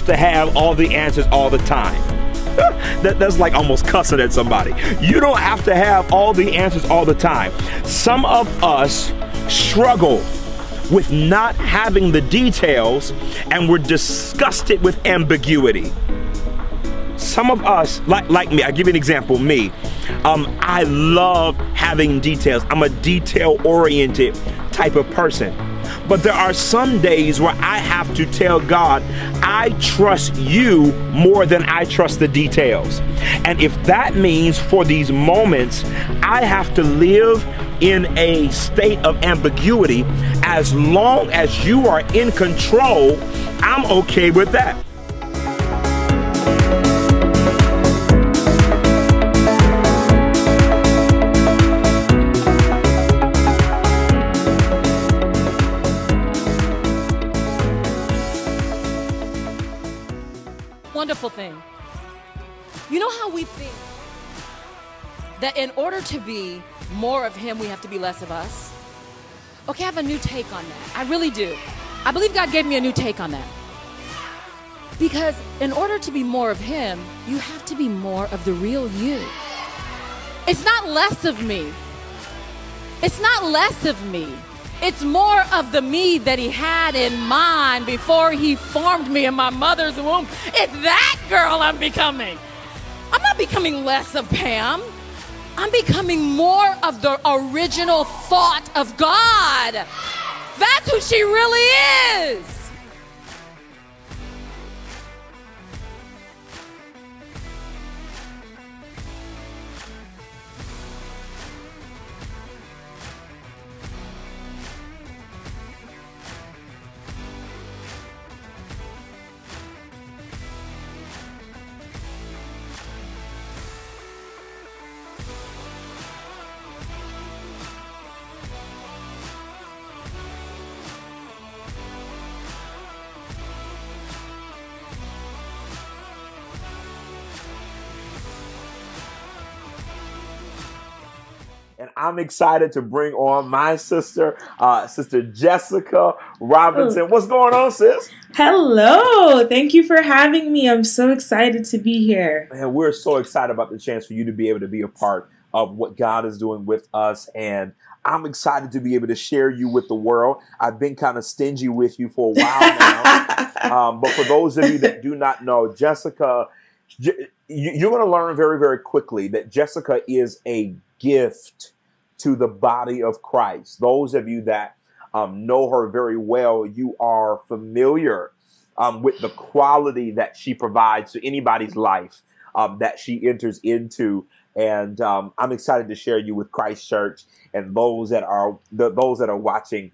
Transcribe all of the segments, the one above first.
have to have all the answers all the time. That's like almost cussing at somebody. You don't have to have all the answers all the time. Some of us struggle with not having the details, and we're disgusted with ambiguity. Some of us, like me, I'll give you an example, me. I love having details. I'm a detail-oriented type of person. But there are some days where I have to tell God, I trust you more than I trust the details. And if that means for these moments, I have to live in a state of ambiguity, as long as you are in control, I'm okay with that. Wonderful thing. You know how we think that in order to be more of him, we have to be less of us? Okay, I have a new take on that. I really do. I believe God gave me a new take on that. Because in order to be more of him, you have to be more of the real you. It's not less of me. It's not less of me. It's more of the me that he had in mind before he formed me in my mother's womb. It's that girl I'm becoming. I'm not becoming less of Pam. I'm becoming more of the original thought of God. That's who she really is. And I'm excited to bring on my sister, Sister Jessica Robinson. What's going on, sis? Hello. Thank you for having me. I'm so excited to be here. And we're so excited about the chance for you to be able to be a part of what God is doing with us. And I'm excited to be able to share you with the world. I've been kind of stingy with you for a while now. But for those of you that do not know, Jessica, you're going to learn very, very quickly that Jessica is a gift to the body of Christ. Those of you that know her very well, you are familiar with the quality that she provides to anybody's life that she enters into. And I'm excited to share you with Christ Church and those that are watching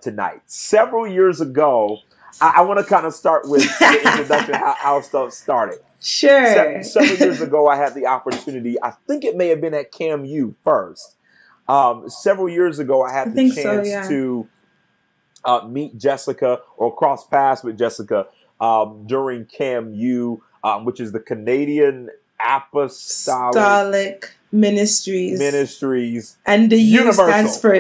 tonight. Several years ago, I want to kind of start with the introduction, how stuff started. Sure. Several years ago, I had the opportunity, I think it may have been at CAMU first. Several years ago, I had the chance to meet Jessica or cross paths with Jessica during CAMU, which is the Canadian Apostolic Ministries. And the U Universal. stands for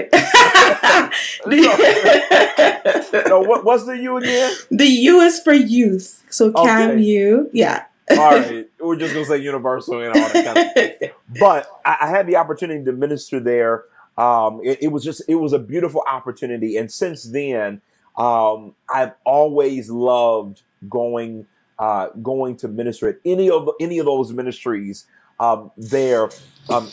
No, what's the U again? The U is for youth. So CAMU. Yeah. All right. We're just going to say Universal and all that kind of stuff. But I had the opportunity to minister there. It was a beautiful opportunity. And since then, I've always loved going to minister at any of those ministries there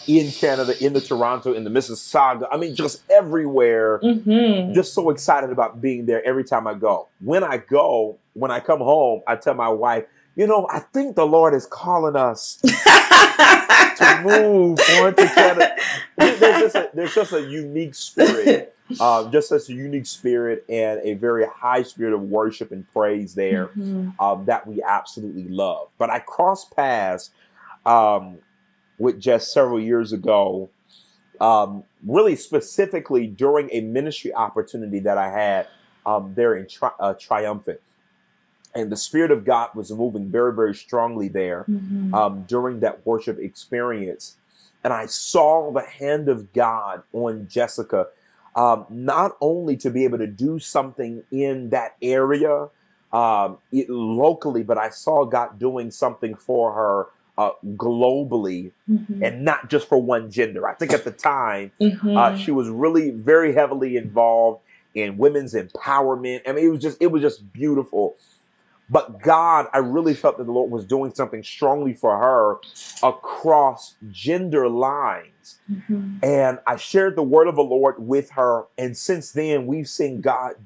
in Canada, in the Toronto, in the Mississauga. I mean, just everywhere. Mm-hmm. Just so excited about being there every time I go. When I come home, I tell my wife, you know, I think the Lord is calling us to move on to Canada. There's just a unique spirit. Just as a unique spirit and a very high spirit of worship and praise there that we absolutely love. But I crossed paths with Jess several years ago, really specifically during a ministry opportunity that I had there in Triumphant. And the Spirit of God was moving very, very strongly there during that worship experience. And I saw the hand of God on Jessica, not only to be able to do something in that area, locally, but I saw God doing something for her globally, and not just for one gender. I think at the time she was really very heavily involved in women's empowerment. I mean, it was just beautiful. But God, I really felt that the Lord was doing something strongly for her across gender lines. And I shared the word of the Lord with her. And since then, we've seen God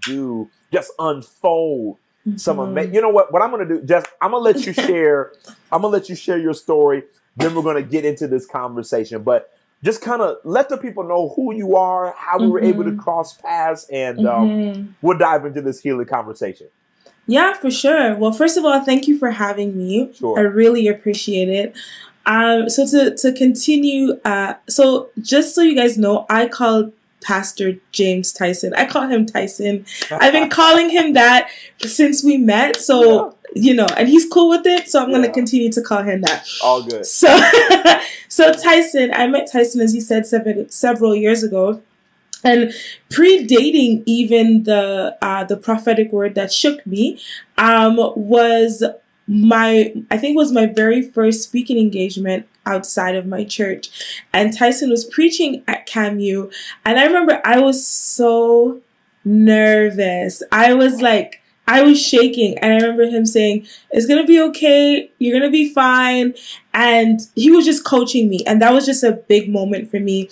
just unfold some amazing. You know what I'm going to do, Jess? I'm going to let you share. I'm going to let you share your story. Then we're going to get into this conversation. But just kind of let the people know who you are, how we were able to cross paths, and we'll dive into this healing conversation. Yeah, for sure. Well, first of all, thank you for having me. Sure. I really appreciate it. So to continue, so just so you guys know, I call Pastor James Tyson. I call him Tyson. I've been calling him that since we met. So, you know, and he's cool with it. So I'm going to continue to call him that. All good. So, so Tyson, I met Tyson, as you said, several years ago. And predating even the prophetic word that shook me, was my very first speaking engagement outside of my church. And Tyson was preaching at CAMU. And I remember I was so nervous. I was shaking. And I remember him saying, "It's going to be okay. You're going to be fine." And he was just coaching me. And that was just a big moment for me.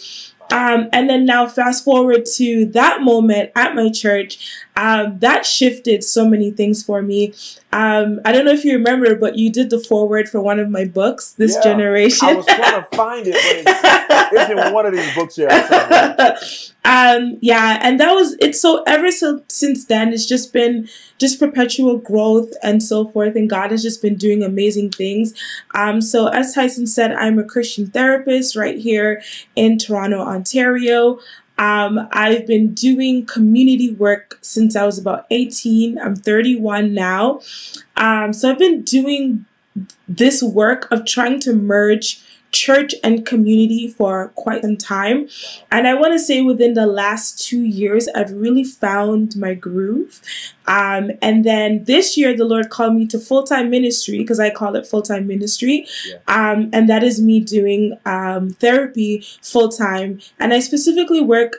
And then now fast forward to that moment at my church, that shifted so many things for me. I don't know if you remember, but you did the foreword for one of my books, This Generation. I was trying to find it, but it's in one of these books here. And that was it. So since then, it's just been just perpetual growth and so forth. And God has just been doing amazing things. So as Tyson said, I'm a Christian therapist right here in Toronto, Ontario. I've been doing community work since I was about 18. I'm 31 now. So I've been doing this work of trying to merge church and community for quite some time. And I want to say within the last 2 years, I've really found my groove. And then this year, the Lord called me to full-time ministry, because I call it full-time ministry. And that is me doing therapy full-time. And I specifically work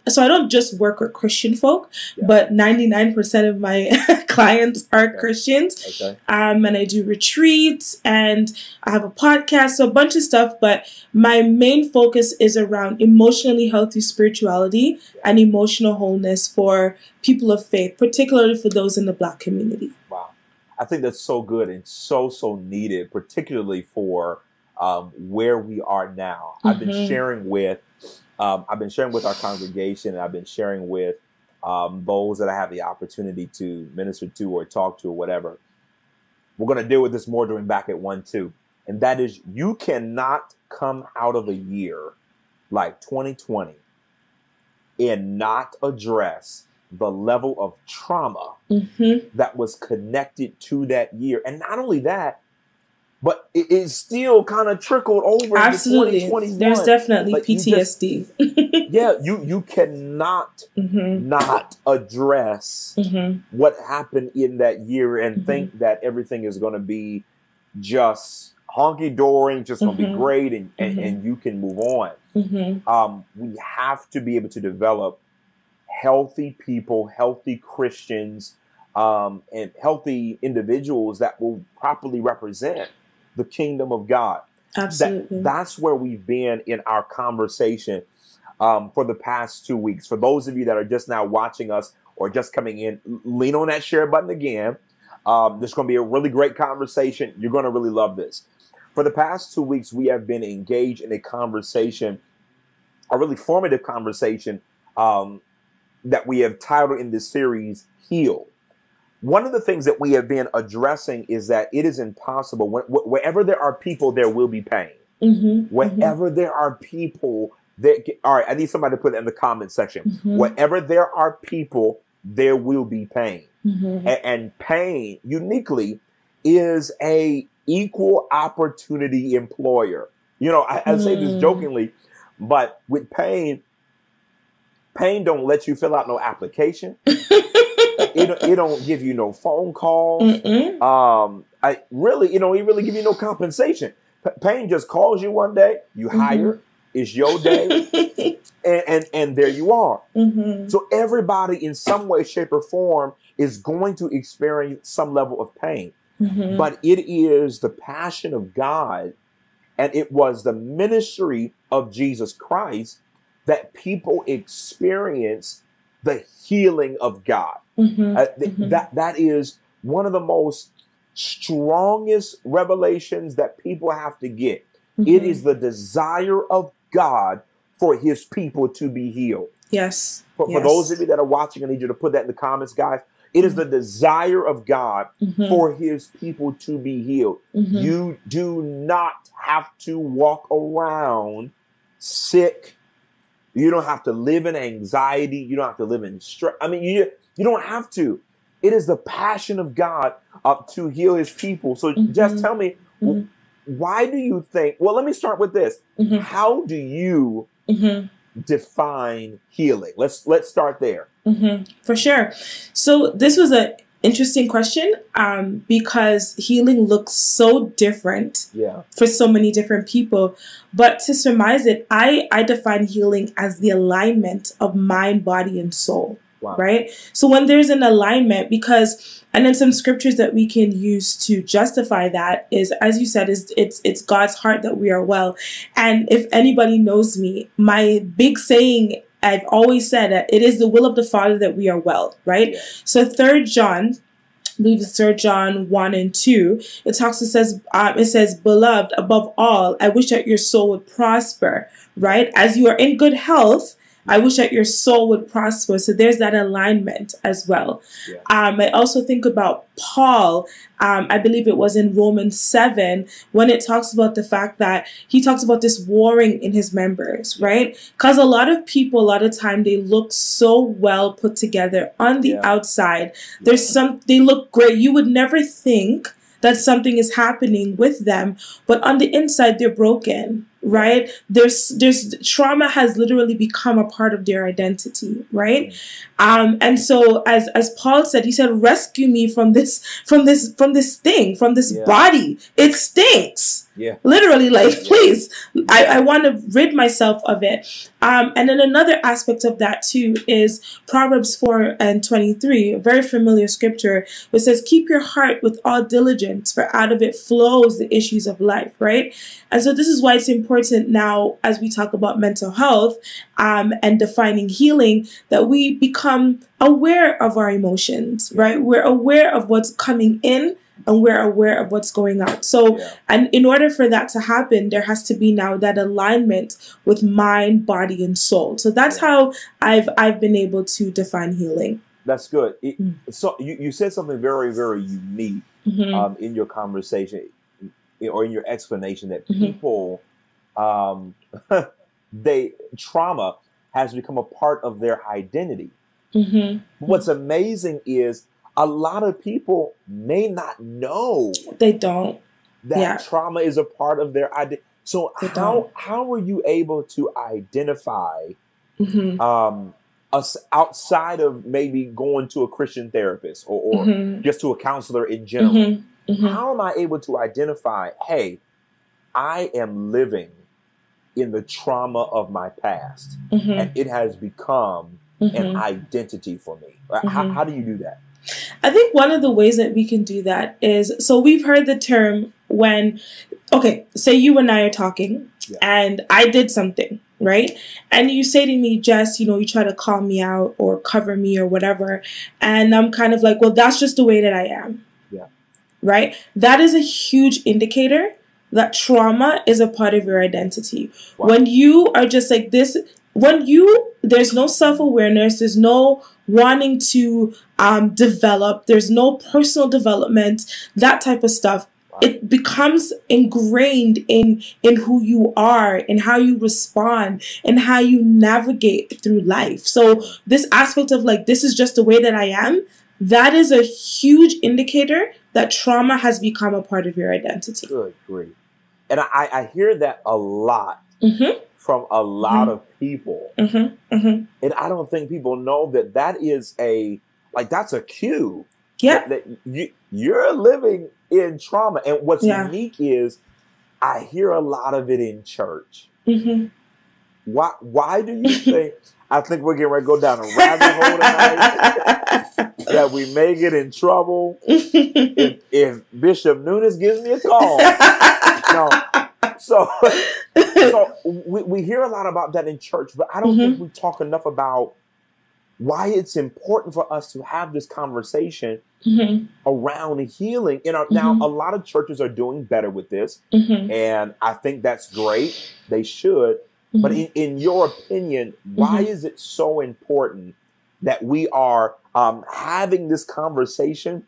so I don't just work with Christian folk, but 99% of my clients are Christians. And I do retreats and I have a podcast, so a bunch of stuff. But my main focus is around emotionally healthy spirituality and emotional wholeness for people of faith, particularly for those in the Black community. Wow. I think that's so good and so needed, particularly for where we are now. I've been sharing with our congregation, and I've been sharing with those that I have the opportunity to minister to or talk to or whatever. We're going to deal with this more during Back at 1-2. And that is, you cannot come out of a year like 2020 and not address the level of trauma that was connected to that year. And not only that, but it still kind of trickled over into 2021. There's definitely PTSD. You cannot not address what happened in that year and think that everything is going to be just honky-dory, just going to be great, and you can move on. We have to be able to develop healthy people, healthy Christians, and healthy individuals that will properly represent the kingdom of God. Absolutely. That's where we've been in our conversation for the past 2 weeks. For those of you that are just now watching us or just coming in, lean on that share button again. This is going to be a really great conversation. You're going to really love this. For the past 2 weeks, we have been engaged in a conversation, a really formative conversation that we have titled in this series, Heal. One of the things that we have been addressing is that it is impossible. Wherever there are people, there will be pain. Wherever there are people, all right, I need somebody to put it in the comment section. Wherever there are people, there will be pain. And pain, uniquely, is a equal opportunity employer. You know, I say this jokingly, but with pain don't let you fill out no application. it don't give you no phone calls. Mm-mm. I really, it really give you no compensation. Pain just calls you one day, you hire, it's your day, and there you are. So everybody in some way, shape, or form is going to experience some level of pain. But it is the passion of God, and it was the ministry of Jesus Christ that people experience the healing of God. That is one of the most strongest revelations that people have to get. It is the desire of God for his people to be healed. Yes. For those of you that are watching, I need you to put that in the comments, guys. It is the desire of God for his people to be healed. You do not have to walk around sick. You don't have to live in anxiety. You don't have to live in stress. I mean, you don't have to. It is the passion of God to heal his people. So just tell me, why do you think, well, let me start with this. How do you define healing? Let's start there. For sure. So this was an interesting question because healing looks so different for so many different people. But to surmise it, I define healing as the alignment of mind, body, and soul. Right? So when there's an alignment, and then some scriptures that we can use to justify that is, as you said, it's God's heart that we are well. And if anybody knows me, my big saying, I've always said that it is the will of the Father that we are well, right? So 3 John, I believe it's 3 John 1 and 2, it says, beloved, above all, I wish that your soul would prosper, right? As you are in good health, I wish that your soul would prosper. So there's that alignment as well. I also think about Paul. I believe it was in Romans 7 when it talks about the fact that he talks about this warring in his members, right? Because a lot of people, a lot of time, they look so well put together on the outside. They look great. You would never think that something is happening with them, but on the inside, they're broken. Right? There's trauma has literally become a part of their identity, right? And so as Paul said, he said, rescue me from this body. It stinks. Literally, please, I want to rid myself of it. And then another aspect of that too is Proverbs 4 and 23, a very familiar scripture, which says, keep your heart with all diligence, for out of it flows the issues of life, right? And so this is why it's important now, as we talk about mental health and defining healing, that we become aware of our emotions, right? We're aware of what's coming in and we're aware of what's going out. So, and in order for that to happen, there has to be now that alignment with mind, body, and soul. So that's how I've been able to define healing. That's good. So you said something very, very unique in your conversation or in your explanation that people, trauma has become a part of their identity. What's amazing is a lot of people may not know that trauma is a part of their identity. So how were you able to identify us outside of maybe going to a Christian therapist or just to a counselor in general? How am I able to identify, hey, I am living in the trauma of my past and it has become an identity for me? How do you do that? I think one of the ways that we can do that is, so we've heard the term when, say you and I are talking and I did something, right? And you say to me, Jess, you try to call me out or cover me or whatever. And I'm kind of like, well, that's just the way that I am. Right? That is a huge indicator that trauma is a part of your identity. When you are just like this, there's no self-awareness, there's no wanting to develop, there's no personal development, that type of stuff. It becomes ingrained in who you are and how you respond and how you navigate through life. So this aspect of this is just the way that I am, that is a huge indicator that trauma has become a part of your identity. Good grief. And I hear that a lot from a lot of people. And I don't think people know that is like that's a cue. Yeah. That you're living in trauma. And what's unique is I hear a lot of it in church. Mm-hmm. Why do you think, I think we're getting ready to go down a rabbit hole tonight, that we may get in trouble if Bishop Nunes gives me a call. No. So we hear a lot about that in church, but I don't think we talk enough about why it's important for us to have this conversation around healing. Now, a lot of churches are doing better with this, and I think that's great. They should. But in your opinion, why is it so important that we are having this conversation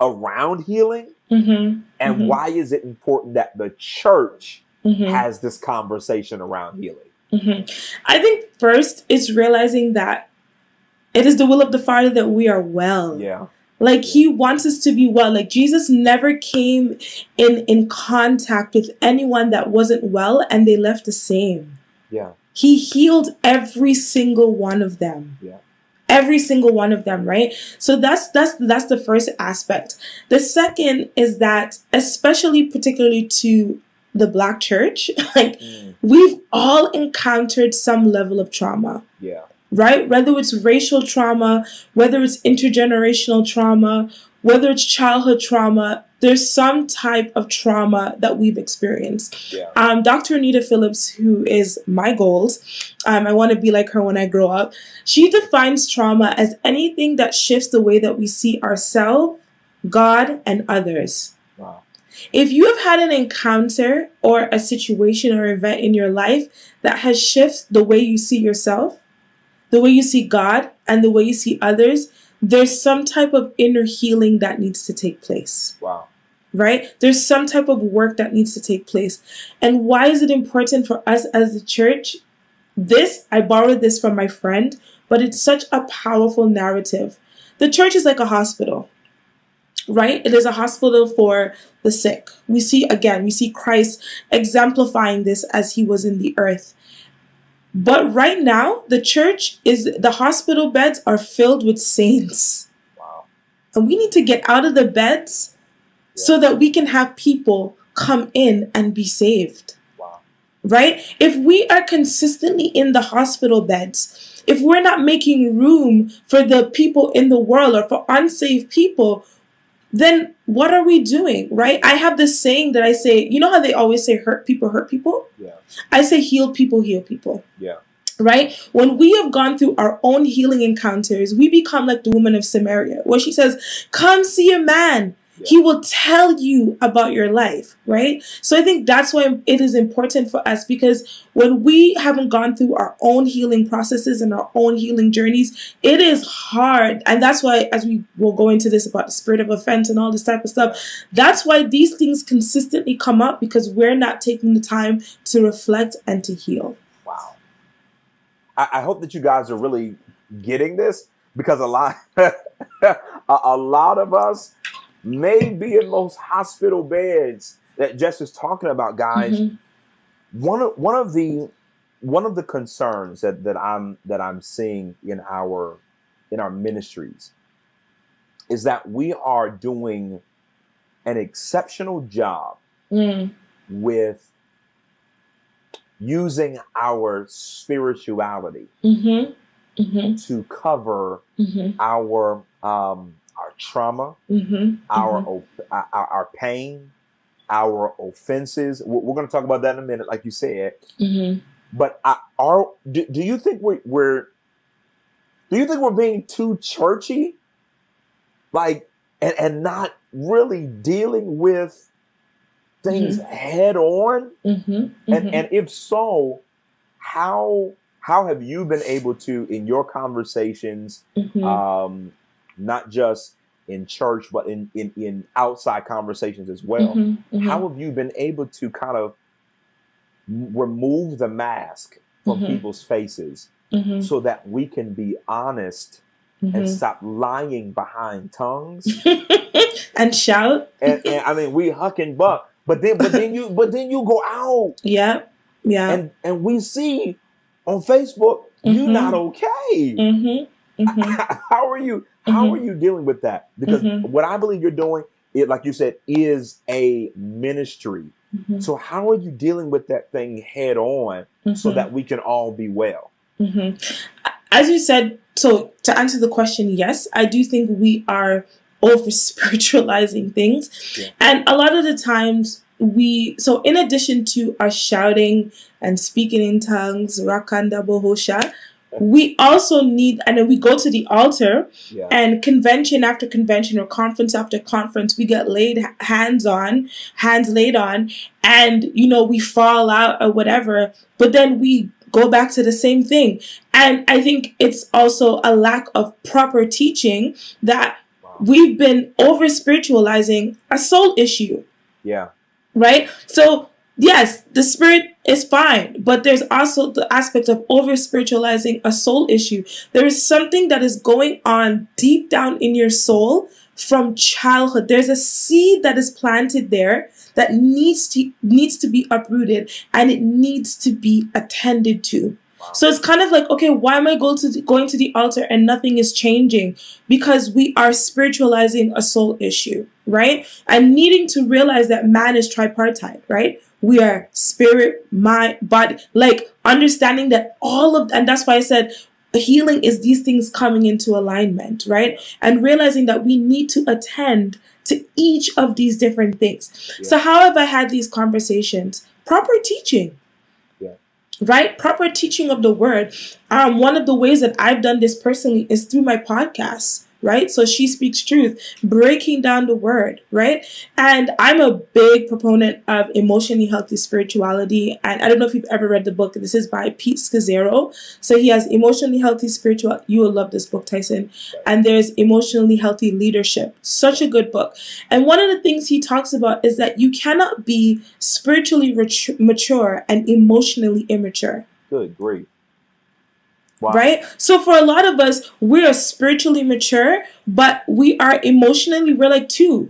around healing? And why is it important that the church has this conversation around healing? I think first it's realizing that it is the will of the Father that we are well. Yeah. Like he wants us to be well. Like Jesus never came in contact with anyone that wasn't well and they left the same. Yeah. He healed every single one of them. Yeah. Every single one of them, right? So that's the first aspect. The second is that, especially particularly to the Black church, like we've all encountered some level of trauma. Yeah. Right? Whether it's racial trauma, whether it's intergenerational trauma, whether it's childhood trauma, there's some type of trauma that we've experienced. Yeah. Dr. Anita Phillips, who is my goals, I want to be like her when I grow up. She defines trauma as anything that shifts the way that we see ourselves, God, and others. Wow. If you have had an encounter or a situation or event in your life that has shifted the way you see yourself, the way you see God, and the way you see others, there's some type of inner healing that needs to take place. Wow. Right? There's some type of work that needs to take place. And why is it important for us as the church? I borrowed this from my friend, but it's such a powerful narrative. The church is like a hospital, right? It is a hospital for the sick. We see Christ exemplifying this as he was in the earth. But right now, the hospital beds are filled with saints. Wow. And we need to get out of the beds so that we can have people come in and be saved. Wow. Right? If we are consistently in the hospital beds, if we're not making room for the people in the world or for unsaved people, then what are we doing, right? I have this saying that I say, you know how they always say hurt people hurt people? Yeah. I say heal people heal people. Yeah. Right? When we have gone through our own healing encounters, we become like the woman of Samaria, where she says, come see a man. Yeah. He will tell you about your life, right? So I think that's why it is important for us, because when we haven't gone through our own healing processes and our own healing journeys, it is hard. And that's why, as we will go into this about the spirit of offense and all this type of stuff, that's why these things consistently come up, because we're not taking the time to reflect and to heal. Wow. I hope that you guys are really getting this, because a lot of us may be in those hospital beds that Jess is talking about, guys. One of the concerns that I'm seeing in our ministries is that we are doing an exceptional job with using our spirituality to cover our trauma, our pain, our offenses. We're going to talk about that in a minute, like you said. But do you think we're being too churchy, like, and not really dealing with things head on? And if so, how have you been able to, in your conversations, not just in church, but in outside conversations as well, how have you been able to kind of remove the mask from people's faces so that we can be honest and stop lying behind tongues and shout? And I mean, we huck and buck, but then you go out, and we see on Facebook, you're not okay. How are you dealing with that? Because what I believe you're doing, like you said, is a ministry. So how are you dealing with that thing head on so that we can all be well? As you said, so to answer the question, yes, I do think we are over spiritualizing things. Yeah. And a lot of the times so in addition to us shouting and speaking in tongues, Rakanda Bohosha, we also need, and then we go to the altar, and convention after convention or conference after conference, we get hands laid on, and, we fall out or whatever, but then we go back to the same thing. And I think it's also a lack of proper teaching that we've been over spiritualizing a soul issue. Yeah. Right? So, yes, the spirit is fine, but there's also the aspect of over spiritualizing a soul issue. There is something that is going on deep down in your soul from childhood. There's a seed that is planted there that needs to be uprooted, and it needs to be attended to. So it's kind of like, okay, why am I going to the altar and nothing is changing? Because we are spiritualizing a soul issue, right? And needing to realize that man is tripartite, right? We are spirit, mind, body, like understanding that and that's why I said healing is these things coming into alignment, right? And realizing that we need to attend to each of these different things. Yeah. So how have I had these conversations? Proper teaching. Right? Proper teaching of the word. One of the ways that I've done this personally is through my podcasts, right? So She Speaks Truth, breaking down the word, right? And I'm a big proponent of emotionally healthy spirituality. And I don't know if you've ever read the book. This is by Pete Scazzero. So he has Emotionally Healthy Spirituality. You will love this book, Tyson. And there's Emotionally Healthy Leadership. Such a good book. And one of the things he talks about is that you cannot be spiritually mature and emotionally immature. Good grief. Wow. Right? So for a lot of us, we are spiritually mature, but we're like 2.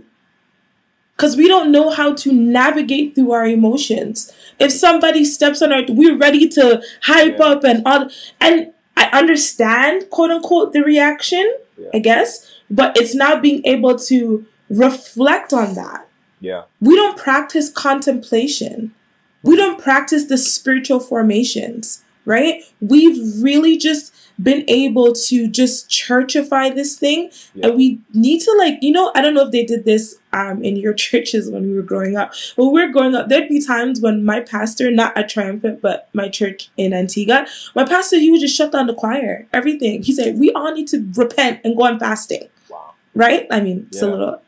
Because we don't know how to navigate through our emotions. If somebody steps on we're ready to hype up and all. And I understand, quote unquote, the reaction, I guess, but it's not being able to reflect on that. Yeah. We don't practice contemplation. We don't practice the spiritual formations. Right? We've really just been able to just churchify this thing. And we need to I don't know if they did this in your churches when we were growing up. When we were growing up, there'd be times when my pastor, not at Triumphant, but my church in Antigua, my pastor, he would just shut down the choir, everything. He said, we all need to repent and go on fasting. Wow. Right? I mean, it's a little,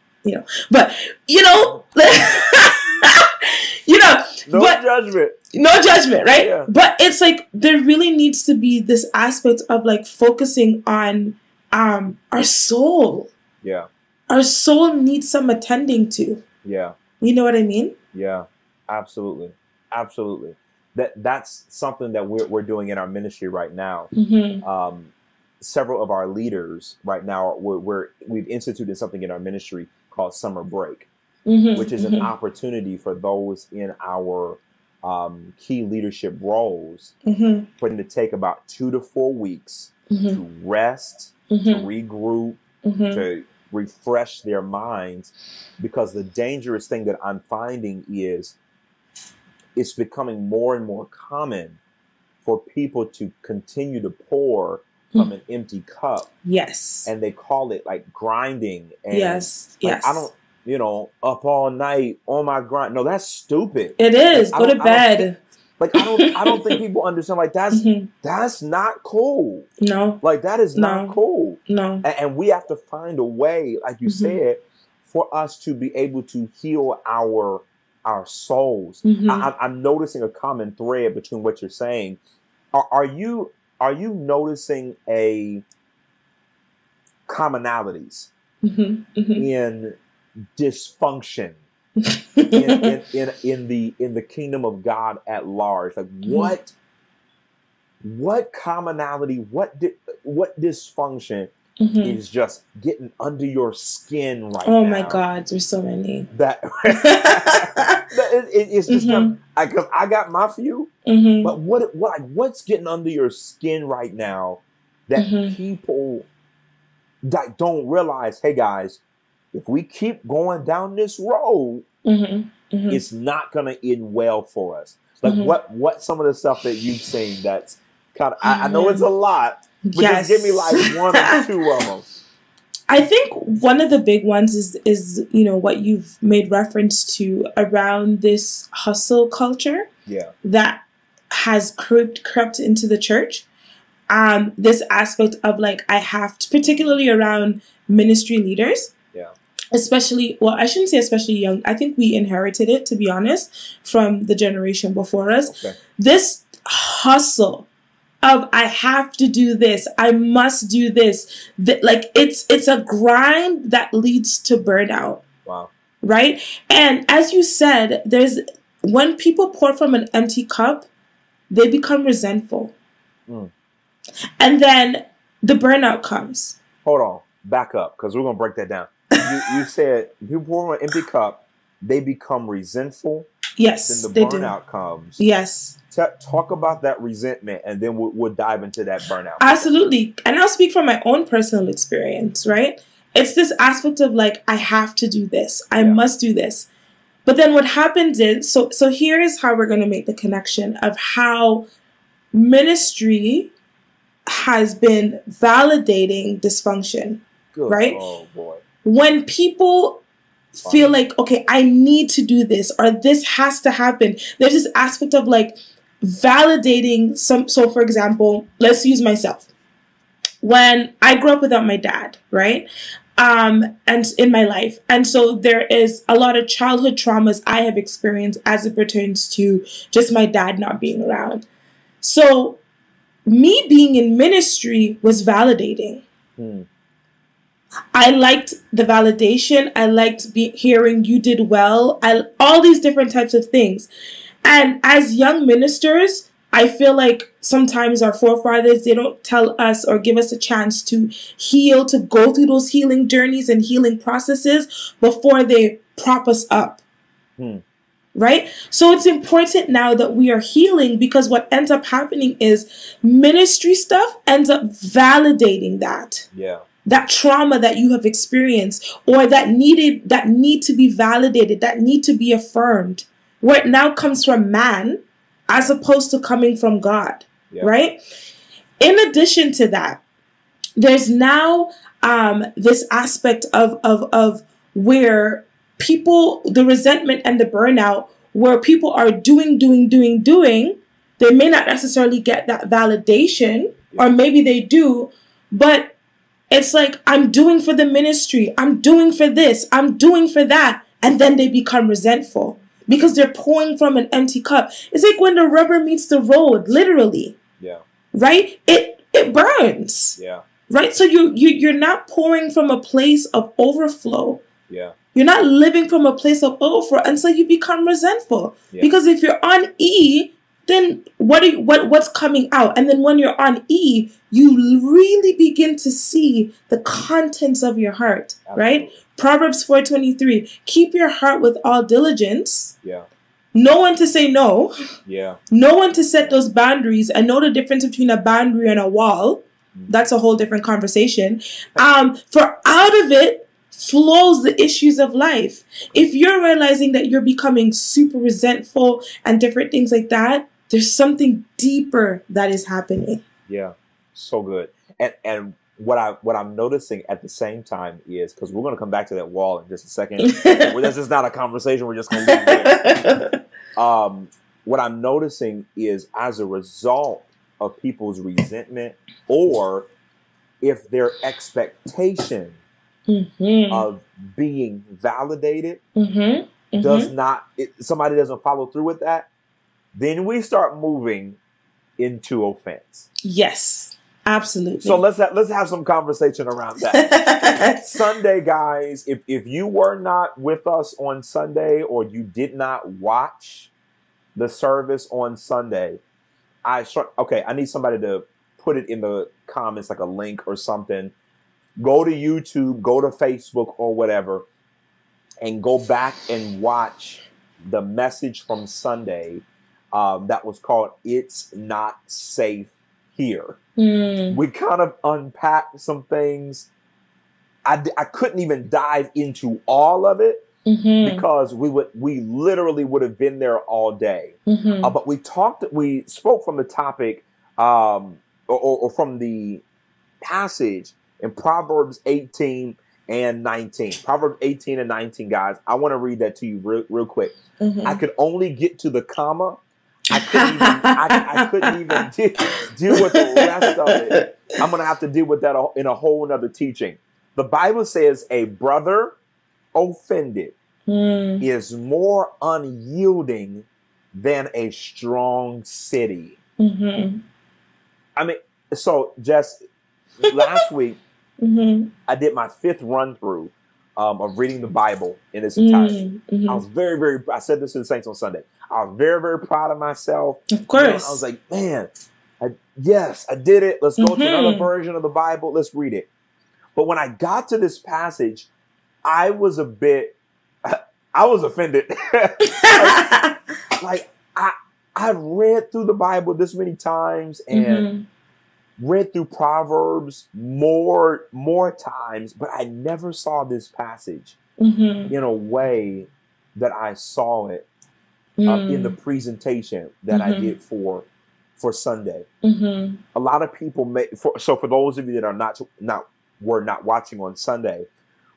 but, No judgment, right? Yeah. But it's like there really needs to be this aspect of focusing on our soul. Yeah. Our soul needs some attending to. Yeah. You know what I mean? Yeah. Absolutely. Absolutely. That's something that we're doing in our ministry right now. Mm-hmm. Several of our leaders right now we've instituted something in our ministry called Summer Break, which is an opportunity for those in our key leadership roles for them to take about 2 to 4 weeks to rest, to regroup, to refresh their minds, because the dangerous thing that I'm finding is it's becoming more and more common for people to continue to pour from an empty cup. Yes. And they call it grinding. And yes. I don't, up all night on my grind. No, that's stupid. It is. Go to bed. I don't think people understand. That's not cool. No. That is not cool. No. And we have to find a way, like you said, for us to be able to heal our souls. I'm noticing a common thread between what you're saying. Are you noticing commonalities in dysfunction in the kingdom of God at large? What commonality, what dysfunction is just getting under your skin right now? Oh my God, there's so many. It's just because I got my few, but what's getting under your skin right now that people that don't realize, hey guys, if we keep going down this road, it's not going to end well for us. Like what some of the stuff that you've seen that's kind of, I know it's a lot, but just give me like one or two of them. I think one of the big ones is what you've made reference to around this hustle culture that has crept into the church. This aspect of like, I have to, particularly around ministry leaders, especially, well, I shouldn't say especially young. I think we inherited it, to be honest, from the generation before us. Okay. This hustle of I have to do this, I must do this. Like it's a grind that leads to burnout. Wow. Right? And as you said, when people pour from an empty cup, they become resentful. And then the burnout comes. Hold on, back up, because we're gonna break that down. You said people pour from an empty cup, they become resentful. Yes, then the burnout comes. Yes. Talk about that resentment, and then we'll dive into that burnout. Absolutely. And I'll speak from my own personal experience, right? It's this aspect of like, I have to do this. I must do this. But then what happens is, so here is how we're going to make the connection of how ministry has been validating dysfunction, right? Oh, boy. When people feel like, okay, I need to do this, or this has to happen, there's this aspect of like validating so for example, let's use myself. When I grew up without my dad, right? And in my life. And so there is a lot of childhood traumas I have experienced as it pertains to just my dad not being around. So me being in ministry was validating. I liked the validation. I liked hearing you did well. All these different types of things. And as young ministers, I feel like sometimes our forefathers, they don't tell us or give us a chance to heal, to go through those healing journeys and healing processes before they prop us up. Right? So it's important now that we are healing, because what ends up happening is ministry stuff ends up validating that. That trauma that you have experienced, or that need to be validated, that need to be affirmed, where it now comes from man as opposed to coming from God, right? In addition to that, there's now this aspect of where people, the resentment and the burnout, where people are doing. They may not necessarily get that validation, or maybe they do, but it's like, I'm doing for the ministry, I'm doing for this, I'm doing for that, and then they become resentful because they're pouring from an empty cup. It's like when the rubber meets the road, literally. Right? It burns. Right? So you're not pouring from a place of overflow. You're not living from a place of overflow until you become resentful. Because if you're on E, then what's coming out? And then when you're on E, you really begin to see the contents of your heart, right? Proverbs 4:23, keep your heart with all diligence. No one to say no. No one to set those boundaries and know the difference between a boundary and a wall. That's a whole different conversation. For out of it flows the issues of life. If you're realizing that you're becoming super resentful and different things like that, there's something deeper that is happening. So good. And what I'm noticing at the same time is, because we're going to come back to that wall in just a second. This is not a conversation. We're just going to leave it. What I'm noticing is, as a result of people's resentment, or if their expectation of being validated somebody doesn't follow through with that, then we start moving into offense. Yes, absolutely. So let's have some conversation around that. Sunday, guys, if you were not with us on Sunday, or you did not watch the service on Sunday, I need somebody to put it in the comments, like a link or something. Go to YouTube, go to Facebook or whatever, and go back and watch the message from Sunday that was called "It's Not Safe Here." We kind of unpacked some things I couldn't even dive into all of it because we literally would have been there all day. But we spoke from the topic or from the passage in Proverbs 18 and 19. Proverbs 18 and 19, guys. I want to read that to you real quick. I could only get to the comma. I couldn't even deal with the rest of it. I'm going to have to deal with that in a whole nother teaching. The Bible says a brother offended is more unyielding than a strong city. I mean, so just last week, I did my 5th run through of reading the Bible in its entirety. I was I said this to the saints on Sunday. I was very, very proud of myself. Of course. I was like, man, yes, I did it. Let's go to another version of the Bible. Let's read it. But when I got to this passage, I was offended. I've read through the Bible this many times and read through Proverbs more times, but I never saw this passage in a way that I saw it in the presentation that I did for Sunday. A lot of people for those of you that are were not watching on Sunday,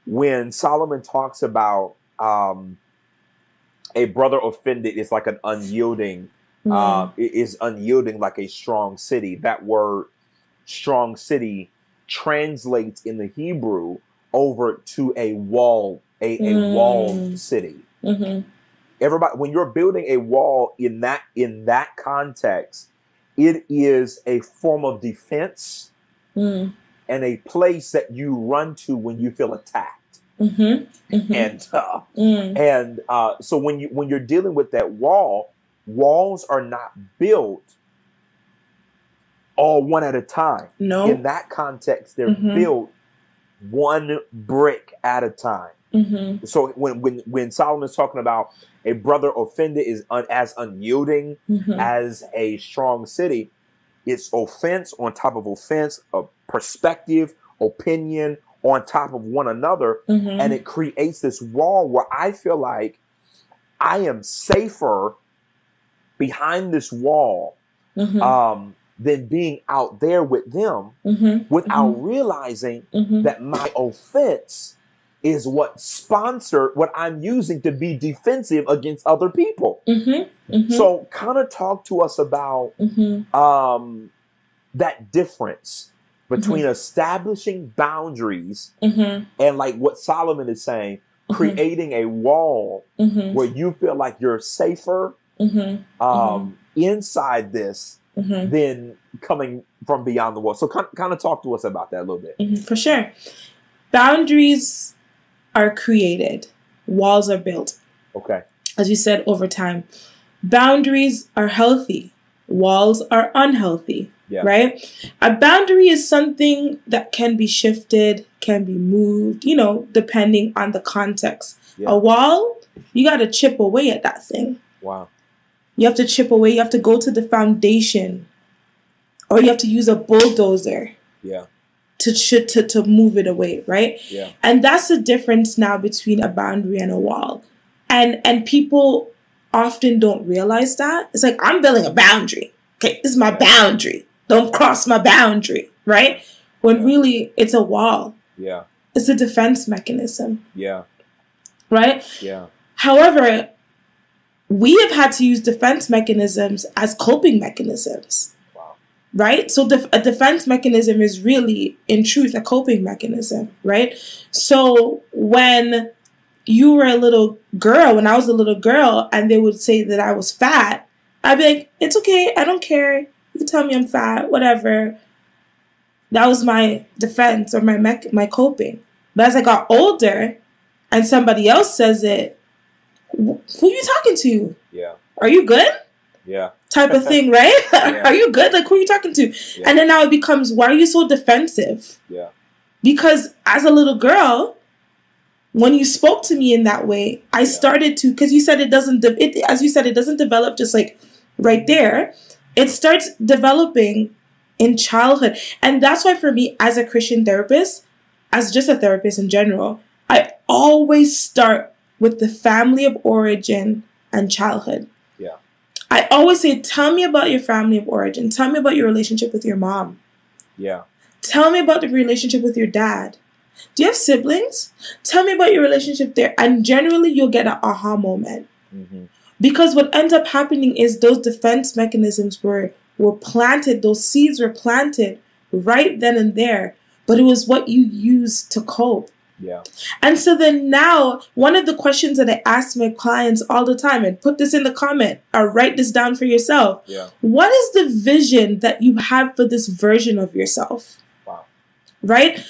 when Solomon talks about a brother offended is like an unyielding, is unyielding like a strong city. That word strong city translates in the Hebrew over to a walled city. Everybody, when you're building a wall in that context, it is a form of defense and a place that you run to when you feel attacked. And so when you're dealing with that walls are not built all one at a time. No. In that context, they're built one brick at a time. So when Solomon's talking about a brother offended is as unyielding as a strong city, it's offense on top of offense, a perspective, opinion on top of one another, and it creates this wall where I feel like I am safer behind this wall than being out there with them without realizing that my offense is what I'm using to be defensive against other people. So kind of talk to us about that difference between establishing boundaries and like what Solomon is saying, creating a wall where you feel like you're safer inside this than coming from beyond the wall. So kind of talk to us about that a little bit. For sure. Boundaries are created. Walls are built. Okay. As you said, over time. Boundaries are healthy. Walls are unhealthy. Yeah. Right? A boundary is something that can be shifted, can be moved, depending on the context. Yeah. A wall, you got to chip away at that thing. Wow. You have to chip away. You have to go to the foundation, or you have to use a bulldozer. Yeah. To move it away, right? Yeah. And that's the difference now between a boundary and a wall. And people often don't realize that. It's like, I'm building a boundary. Okay, this is my boundary. Don't cross my boundary, right? When really it's a wall. Yeah. It's a defense mechanism. Yeah. Right? Yeah. However, we have had to use defense mechanisms as coping mechanisms. Right? So a defense mechanism is really, in truth, a coping mechanism, right? So when you were a little girl, when I was a little girl, and they would say that I was fat, I'd be like, it's okay, I don't care. You can tell me I'm fat, whatever. That was my defense or my coping. But as I got older and somebody else says it, who are you talking to? Yeah. Are you good? Yeah. Type of thing, right? Yeah. Are you good? Like, who are you talking to? Yeah. And then now it becomes, why are you so defensive? Yeah. Because as a little girl, when you spoke to me in that way, I started to, because you said it doesn't develop just like right there. It starts developing in childhood. And that's why for me, as a Christian therapist, as just a therapist in general, I always start with the family of origin and childhood. Yeah. I always say, tell me about your family of origin. Tell me about your relationship with your mom. Yeah. Tell me about the relationship with your dad. Do you have siblings? Tell me about your relationship there. And generally, you'll get an aha moment. Mm-hmm. Because what ends up happening is those defense mechanisms were planted, those seeds were planted right then and there. But it was what you used to cope. Yeah. And so then now, one of the questions that I ask my clients all the time, and put this in the comment or write this down for yourself. Yeah. What is the vision that you have for this version of yourself? Wow. Right?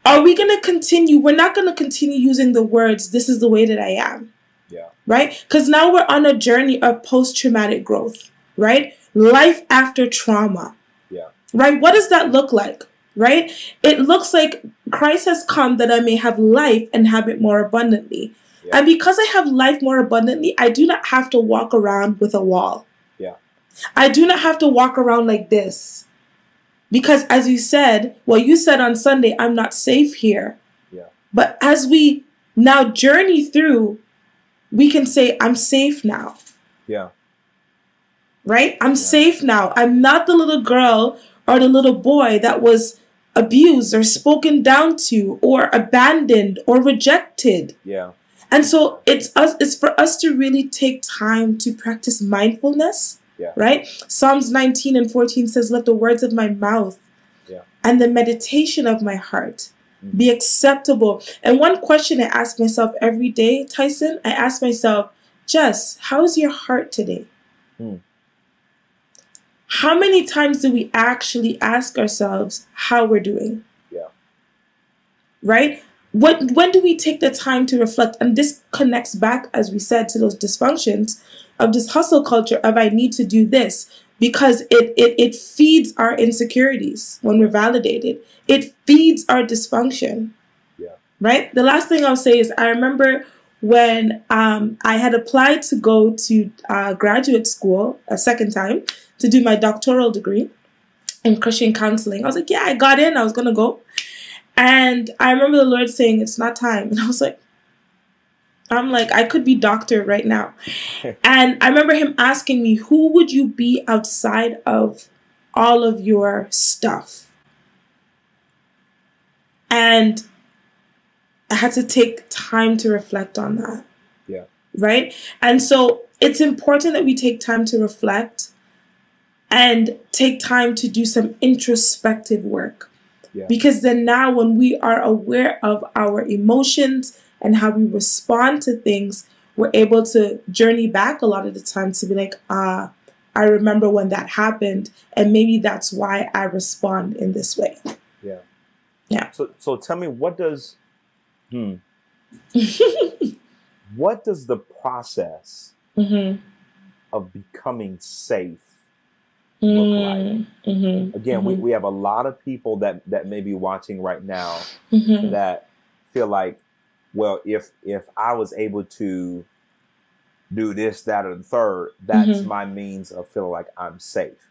Are we going to continue? We're not going to continue using the words, this is the way that I am. Yeah. Right? Because now we're on a journey of post-traumatic growth. Right? Life after trauma. Yeah. Right? What does that look like? Right? It looks like Christ has come that I may have life and have it more abundantly. Yeah. And because I have life more abundantly, I do not have to walk around with a wall. Yeah. I do not have to walk around like this. Because as you said, well, you said on Sunday, I'm not safe here. Yeah. But as we now journey through, we can say, I'm safe now. Yeah. Right? I'm safe now. I'm not the little girl or the little boy that was abused or spoken down to or abandoned or rejected. Yeah. And so it's for us to really take time to practice mindfulness. Yeah. Right? Psalms 19:14 says, let the words of my mouth and the meditation of my heart be acceptable. And one question I ask myself every day, Tyson, I ask myself, Jess, how's your heart today? How many times do we actually ask ourselves how we're doing? Yeah. Right? When do we take the time to reflect? And this connects back, as we said, to those dysfunctions of this hustle culture of I need to do this, because it feeds our insecurities when we're validated. It feeds our dysfunction. Yeah. Right? The last thing I'll say is I remember when I had applied to go to graduate school a second time to do my doctoral degree in Christian counseling. I was like, yeah, I got in. I was going to go. And I remember the Lord saying, it's not time. And I was like, I could be doctor right now. And I remember him asking me, who would you be outside of all of your stuff? And I had to take time to reflect on that. Yeah. Right? And so it's important that we take time to reflect and take time to do some introspective work. Yeah. Because then now when we are aware of our emotions and how we respond to things, we're able to journey back a lot of the time to be like, I remember when that happened, and maybe that's why I respond in this way. Yeah. Yeah. So tell me, what does what does the process of becoming safe look like? Again, we have a lot of people that may be watching right now that feel like, well, if I was able to do this, that, or the third, that's my means of feeling like I'm safe.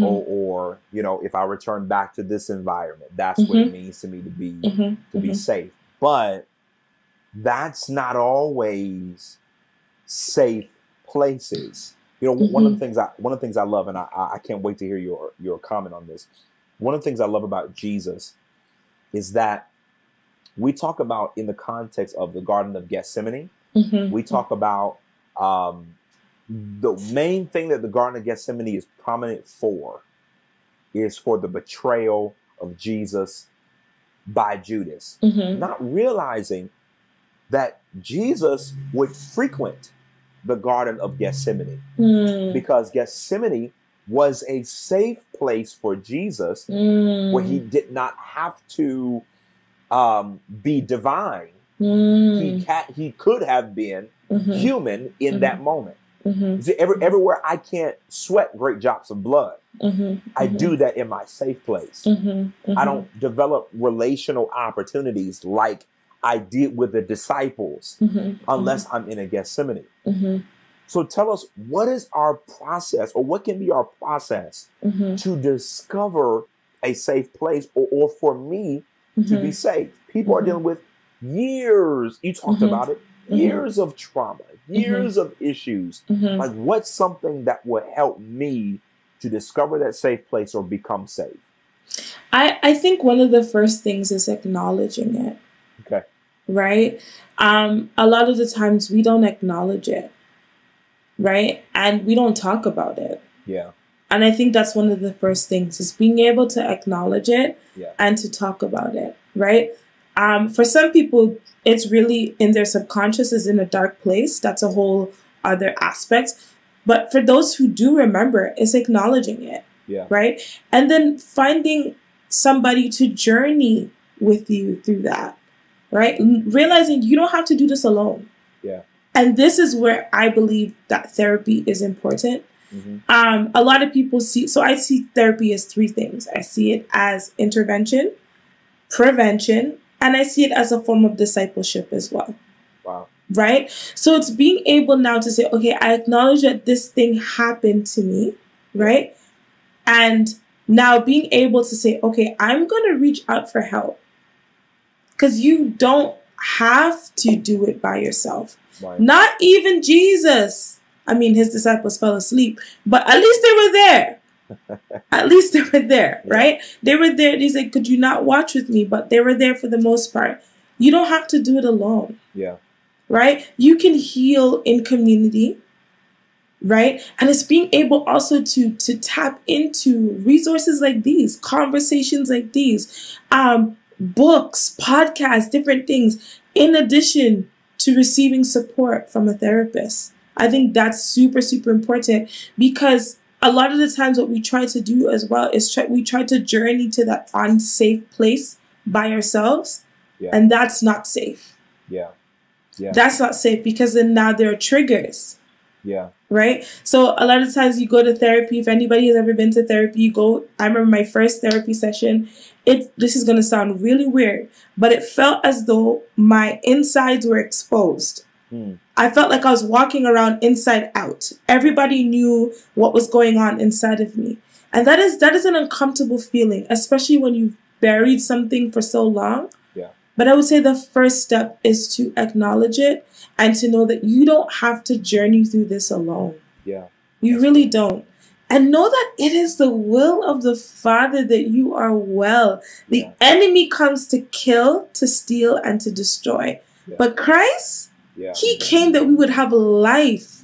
Or if I return back to this environment, that's what it means to me to be safe. But that's not always safe places. One of the things I love, and I can't wait to hear your comment on this. One of the things I love about Jesus is that we talk about, in the context of the Garden of Gethsemane, we talk about the main thing that the Garden of Gethsemane is prominent for is for the betrayal of Jesus by Judas, not realizing that Jesus would frequent the Garden of Gethsemane because Gethsemane was a safe place for Jesus where he did not have to be divine. He could have been human in that moment. See, everywhere I can't sweat great drops of blood, I do that in my safe place. I don't develop relational opportunities like I did with the disciples unless I'm in a Gethsemane. So tell us, what is our process, or what can be our process to discover a safe place, or for me to be saved. People are dealing with years. You talked about it. Years of trauma, years of issues. Like, what's something that would help me to discover that safe place or become safe? I think one of the first things is acknowledging it. Okay. Right? A lot of the times we don't acknowledge it. Right? And we don't talk about it. Yeah. And I think that's one of the first things is being able to acknowledge it and to talk about it. Right? For some people, it's really in their subconscious, is in a dark place. That's a whole other aspect. But for those who do remember, it's acknowledging it. Yeah. Right? And then finding somebody to journey with you through that. Right? Realizing you don't have to do this alone. Yeah. And this is where I believe that therapy is important. A lot of people I see therapy as three things. I see it as intervention, prevention, and I see it as a form of discipleship as well. Wow. Right? So it's being able now to say, okay, I acknowledge that this thing happened to me, right? And now being able to say, okay, I'm going to reach out for help. Because you don't have to do it by yourself. Right. Not even Jesus. I mean, his disciples fell asleep, but at least they were there. At least they were there, right? They were there. They said, could you not watch with me? But they were there for the most part. You don't have to do it alone. Yeah. Right? You can heal in community. Right? And it's being able also to tap into resources like these, conversations like these, books, podcasts, different things, in addition to receiving support from a therapist. I think that's super, super important, because a lot of the times what we try to do as well is we try to journey to that unsafe place by ourselves. Yeah. And that's not safe. Yeah. Yeah. That's not safe, because then now there are triggers. Yeah. Right? So a lot of times you go to therapy. If anybody has ever been to therapy, you go. I remember my first therapy session. This is going to sound really weird, but it felt as though my insides were exposed. I felt like I was walking around inside out. Everybody knew what was going on inside of me. And that is an uncomfortable feeling, especially when you've buried something for so long. Yeah. But I would say the first step is to acknowledge it and to know that you don't have to journey through this alone. Yeah. You really don't. And know that it is the will of the Father that you are well. The enemy comes to kill, to steal, and to destroy. Yeah. But Christ, He came that we would have life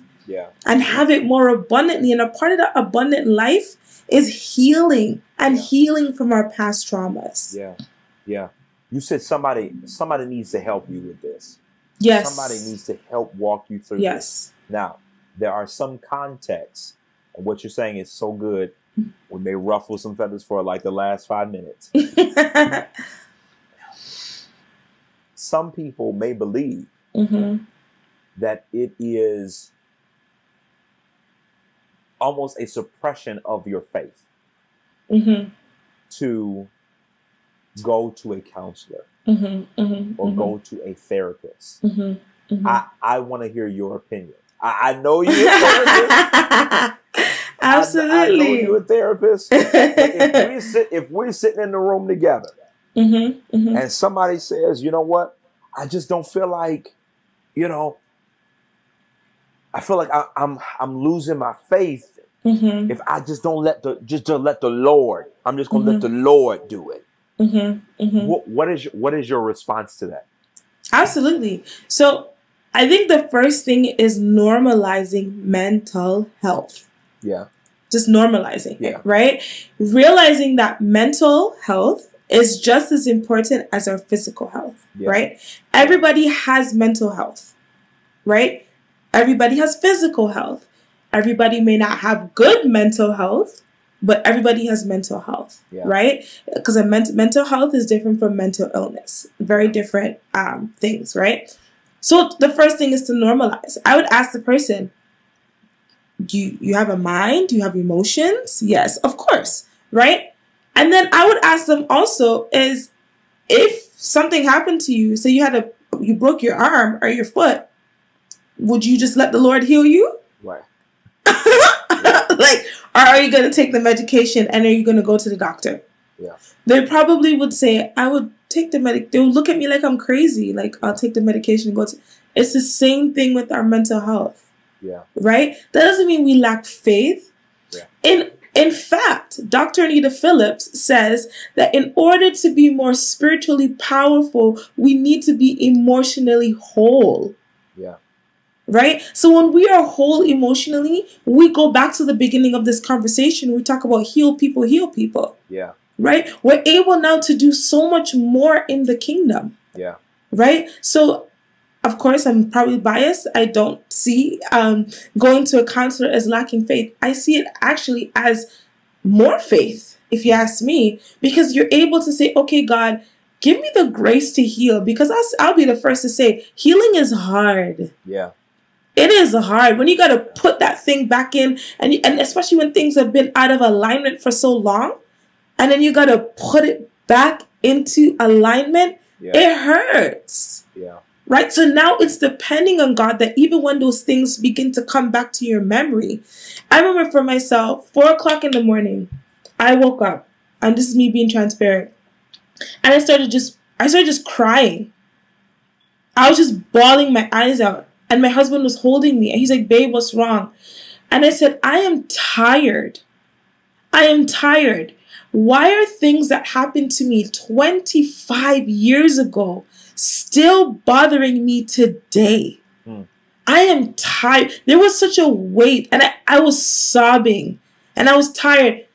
and have it more abundantly. And a part of that abundant life is healing and healing from our past traumas. Yeah. Yeah. You said somebody needs to help you with this. Yes. Somebody needs to help walk you through this. Now, there are some contexts, and what you're saying is so good. We may ruffle some feathers for like the last 5 minutes. Some people may believe that it is almost a suppression of your faith to go to a counselor or go to a therapist. I want to hear your opinion. I know you're a therapist. Absolutely. I know you're a therapist. If we're sitting in the room together and somebody says, you know what, I just don't feel like, I feel like I'm losing my faith if I just don't let the Lord. I'm just gonna let the Lord do it. What is your response to that? Absolutely. So I think the first thing is normalizing mental health. Yeah. Just normalizing it, right? Realizing that mental health is just as important as our physical health, right? Everybody has mental health, right? Everybody has physical health. Everybody may not have good mental health, but everybody has mental health, right? Because mental health is different from mental illness. Very different things, right? So the first thing is to normalize. I would ask the person, do you have a mind? Do you have emotions? Yes, of course, right? And then I would ask them also is, if something happened to you, so you broke your arm or your foot, would you just let the Lord heal you? Right. Like, or are you going to take the medication and are you going to go to the doctor? Yeah. They probably would say, I would take the medic. They would look at me like I'm crazy. Like, I'll take the medication and go to. It's the same thing with our mental health. Yeah. Right? That doesn't mean we lack faith. Yeah. In fact, Dr. Anita Phillips says that in order to be more spiritually powerful, we need to be emotionally whole. Yeah. Right? So when we are whole emotionally, we go back to the beginning of this conversation. We talk about heal people, heal people. Yeah. Right? We're able now to do so much more in the kingdom. Yeah. Right? So, of course, I'm probably biased. I don't see going to a counselor as lacking faith. I see it actually as more faith, if you ask me, because you're able to say, okay, God, give me the grace to heal, because I'll be the first to say healing is hard. Yeah. It is hard when you got to put that thing back in, and especially when things have been out of alignment for so long, and then you got to put it back into alignment. Yeah. It hurts. Yeah. Right? So now it's depending on God that even when those things begin to come back to your memory. I remember for myself, 4:00 in the morning, I woke up, and this is me being transparent, and I started just crying. I was just bawling my eyes out, and my husband was holding me, and he's like, babe, what's wrong? And I said, I am tired. I am tired. Why are things that happened to me 25 years ago still bothering me today? I am tired. There was such a weight, and I was sobbing, and I was tired.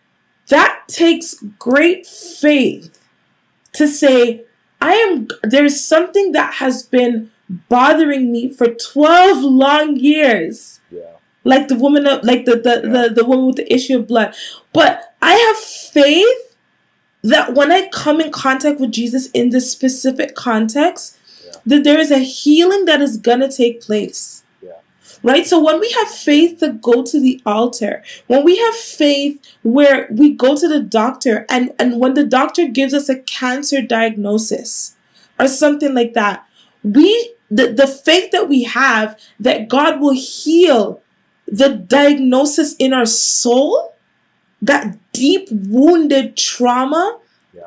That takes great faith to say, there's something that has been bothering me for 12 long years. Yeah. Like the woman, the woman with the issue of blood. But I have faith that when I come in contact with Jesus in this specific context, that there is a healing that is going to take place. Yeah. Right? So when we have faith to go to the altar, when we have faith where we go to the doctor, and when the doctor gives us a cancer diagnosis or something like that, the faith that we have that God will heal the diagnosis in our soul, that deep wounded trauma,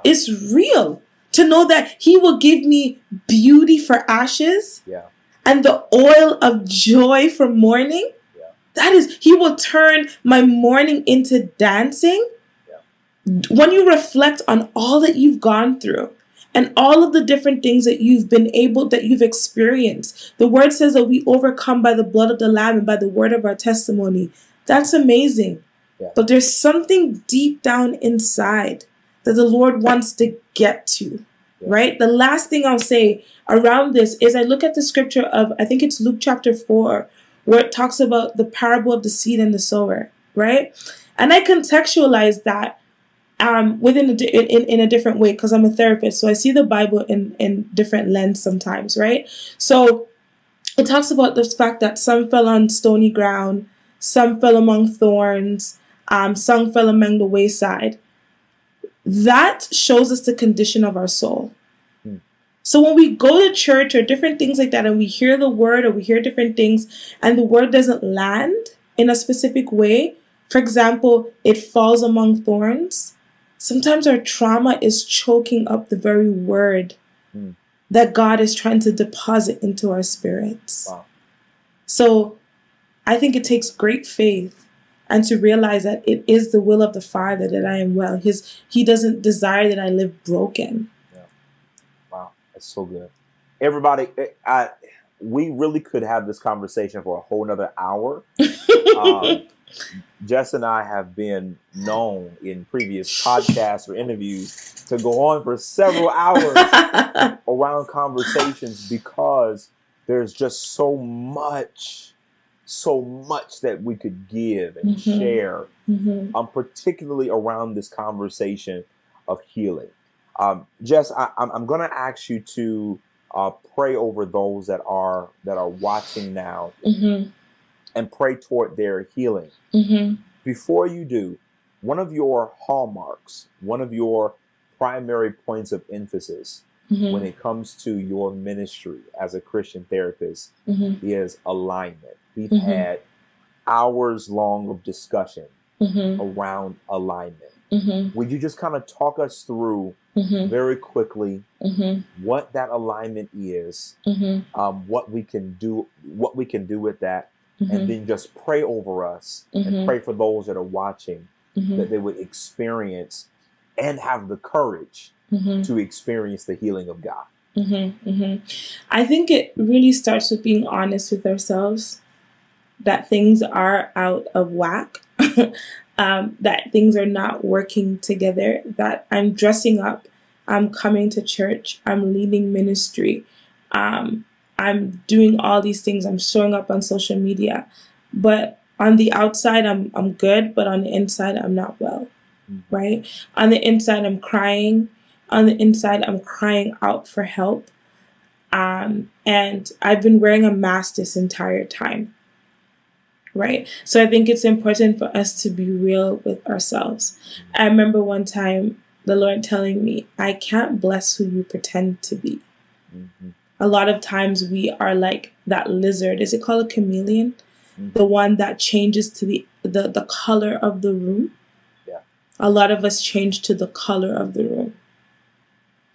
is real. To know that He will give me beauty for ashes, and the oil of joy for mourning. That is, He will turn my mourning into dancing. When you reflect on all that you've gone through and all of the different things that you've experienced, the word says that we overcome by the blood of the Lamb and by the word of our testimony. That's amazing. But there's something deep down inside that the Lord wants to get to, right? The last thing I'll say around this is I look at the scripture of, I think it's Luke chapter 4, where it talks about the parable of the seed and the sower, right? And I contextualize that in a different way, because I'm a therapist, so I see the Bible in different lens sometimes, right? So it talks about the fact that some fell on stony ground, some fell among thorns, some fell among the wayside. That shows us the condition of our soul. So when we go to church or different things like that, and we hear the word or we hear different things, and the word doesn't land in a specific way, for example, it falls among thorns, sometimes our trauma is choking up the very word that God is trying to deposit into our spirits. Wow. So I think it takes great faith and to realize that it is the will of the Father that I am well. He doesn't desire that I live broken. Yeah. Wow, that's so good. Everybody, we really could have this conversation for a whole nother hour. Jess and I have been known in previous podcasts or interviews to go on for several hours around conversations, because there's just so much that we could give and share, particularly around this conversation of healing. Jess, I'm going to ask you to pray over those that are watching now, and pray toward their healing. Before you do, one of your hallmarks, one of your primary points of emphasis when it comes to your ministry as a Christian therapist is alignment. We've had hours long of discussion around alignment. Would you just kind of talk us through very quickly what that alignment is, what we can do with that, and then just pray over us and pray for those that are watching that they would experience and have the courage to experience the healing of God. I think it really starts with being honest with ourselves, that things are out of whack, that things are not working together, that I'm dressing up, I'm coming to church, I'm leading ministry, I'm doing all these things, I'm showing up on social media, but on the outside I'm good, but on the inside I'm not well, right? On the inside I'm crying, on the inside I'm crying out for help, and I've been wearing a mask this entire time. Right. So I think it's important for us to be real with ourselves. I remember one time the Lord telling me, I can't bless who you pretend to be. A lot of times we are like that lizard. Is it called a chameleon? The one that changes to the color of the room. Yeah. A lot of us change to the color of the room.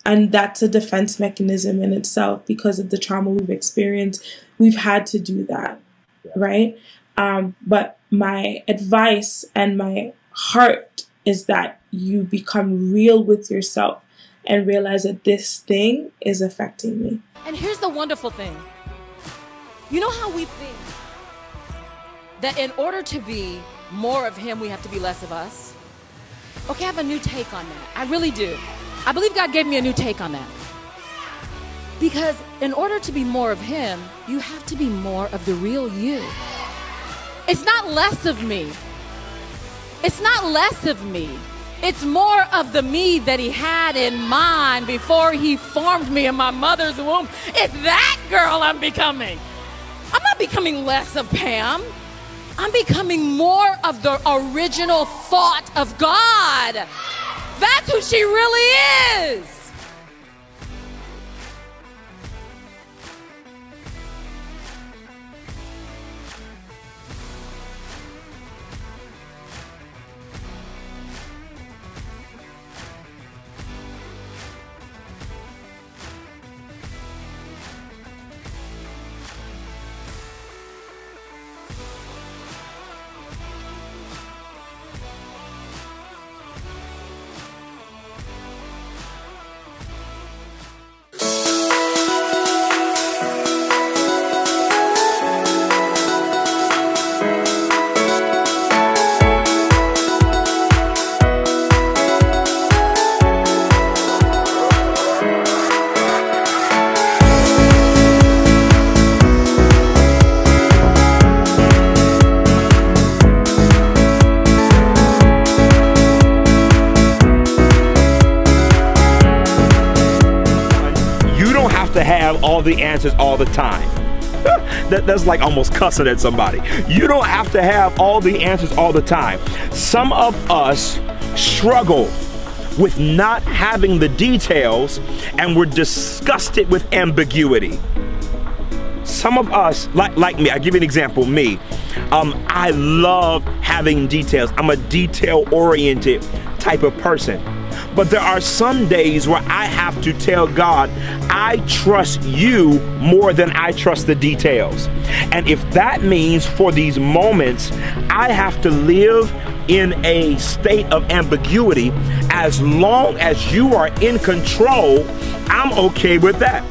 And that's a defense mechanism in itself because of the trauma we've experienced. We've had to do that. Yeah. Right. But my advice and my heart is that you become real with yourself and realize that this thing is affecting me. And here's the wonderful thing. You know how we think that in order to be more of him, we have to be less of us? Okay, I have a new take on that. I really do. I believe God gave me a new take on that. Because in order to be more of him, you have to be more of the real you. It's not less of me. It's not less of me. It's more of the me that he had in mind before he formed me in my mother's womb. It's that girl I'm becoming. I'm not becoming less of Pam. I'm becoming more of the original thought of God. That's who she really is. To have all the answers all the time. That's like almost cussing at somebody. You don't have to have all the answers all the time. Some of us struggle with not having the details, and we're disgusted with ambiguity. Some of us, like me, I'll give you an example, me. I love having details. I'm a detail-oriented type of person. But there are some days where I have to tell God, I trust you more than I trust the details. And if that means for these moments, I have to live in a state of ambiguity, as long as you are in control, I'm okay with that.